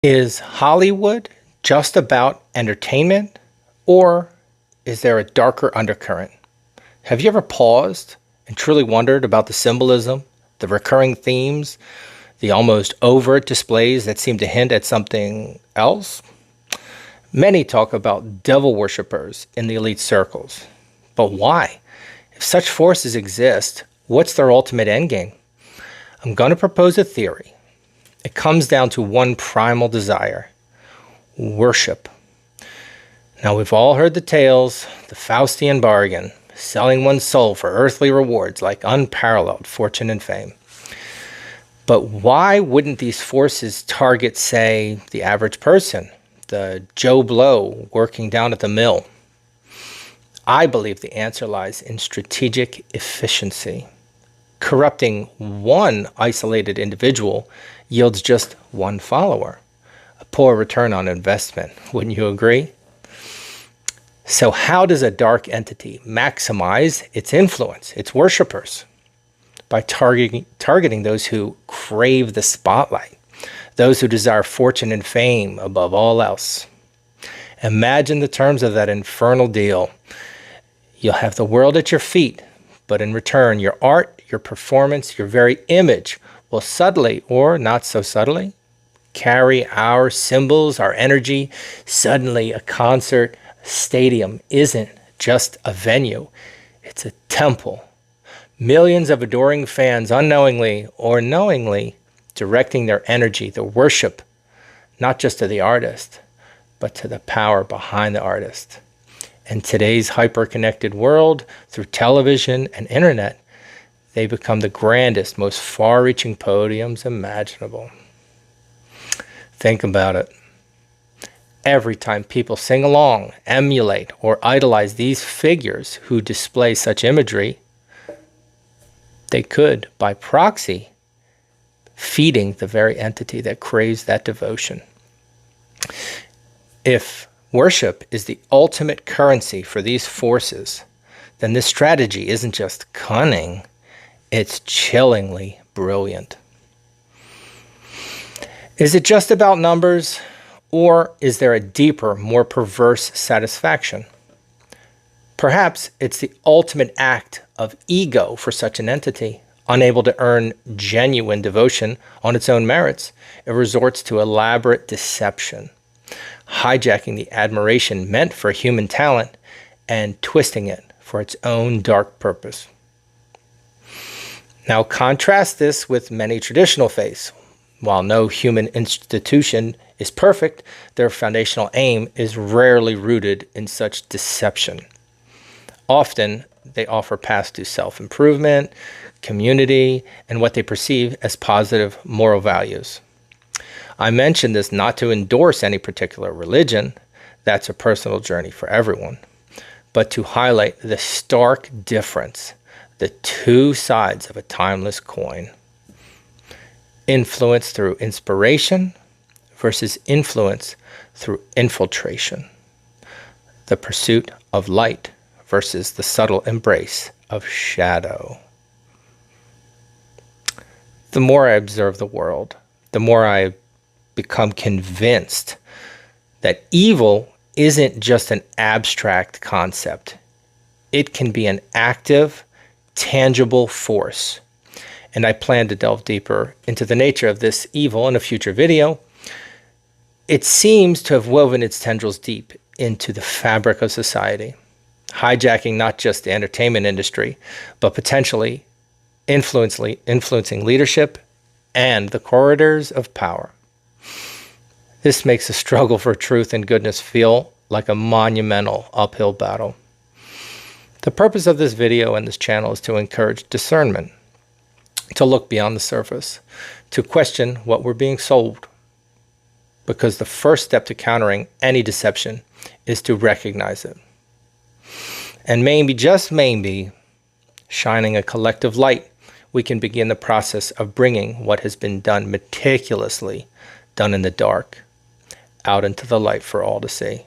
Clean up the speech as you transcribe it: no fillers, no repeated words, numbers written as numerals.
Is Hollywood just about entertainment, or is there a darker undercurrent? Have you ever paused and truly wondered about the symbolism, the recurring themes, the almost overt displays that seem to hint at something else? Many talk about devil worshippers in the elite circles. But why? If such forces exist, what's their ultimate endgame? I'm going to propose a theory. It comes down to one primal desire: worship. Now, we've all heard the tales, the Faustian bargain, selling one's soul for earthly rewards like unparalleled fortune and fame. But why wouldn't these forces target, say, the average person, the Joe Blow working down at the mill? I believe the answer lies in strategic efficiency. Corrupting one isolated individual yields just one follower. A poor return on investment, wouldn't you agree? So how does a dark entity maximize its influence, its worshippers? By targeting those who crave the spotlight, those who desire fortune and fame above all else. Imagine the terms of that infernal deal. You'll have the world at your feet, but in return, your art, your performance, your very image will subtly, or not so subtly, carry our symbols, our energy. Suddenly, a concert stadium isn't just a venue, it's a temple. Millions of adoring fans unknowingly or knowingly directing their energy, their worship, not just to the artist, but to the power behind the artist. In today's hyper-connected world, through television and internet, they become the grandest, most far-reaching podiums imaginable. Think about it. Every time people sing along, emulate, or idolize these figures who display such imagery, they could, by proxy, feeding the very entity that craves that devotion. If worship is the ultimate currency for these forces, then this strategy isn't just cunning, it's chillingly brilliant. Is it just about numbers, or is there a deeper, more perverse satisfaction? Perhaps it's the ultimate act of ego for such an entity. Unable to earn genuine devotion on its own merits, it resorts to elaborate deception, hijacking the admiration meant for human talent and twisting it for its own dark purpose. Now contrast this with many traditional faiths. While no human institution is perfect, their foundational aim is rarely rooted in such deception. Often, they offer paths to self-improvement, community, and what they perceive as positive moral values. I mention this not to endorse any particular religion, that's a personal journey for everyone, but to highlight the stark difference, the two sides of a timeless coin. Influence through inspiration versus influence through infiltration. The pursuit of light versus the subtle embrace of shadow. The more I observe the world, the more I become convinced that evil isn't just an abstract concept. It can be an active, tangible force. And I plan to delve deeper into the nature of this evil in a future video. It seems to have woven its tendrils deep into the fabric of society, hijacking not just the entertainment industry, but potentially influencing leadership and the corridors of power. This makes the struggle for truth and goodness feel like a monumental uphill battle. The purpose of this video and this channel is to encourage discernment, to look beyond the surface, to question what we're being sold. Because the first step to countering any deception is to recognize it. And maybe, just maybe, shining a collective light, we can begin the process of bringing what has been done meticulously, done in the dark, out into the light for all to see.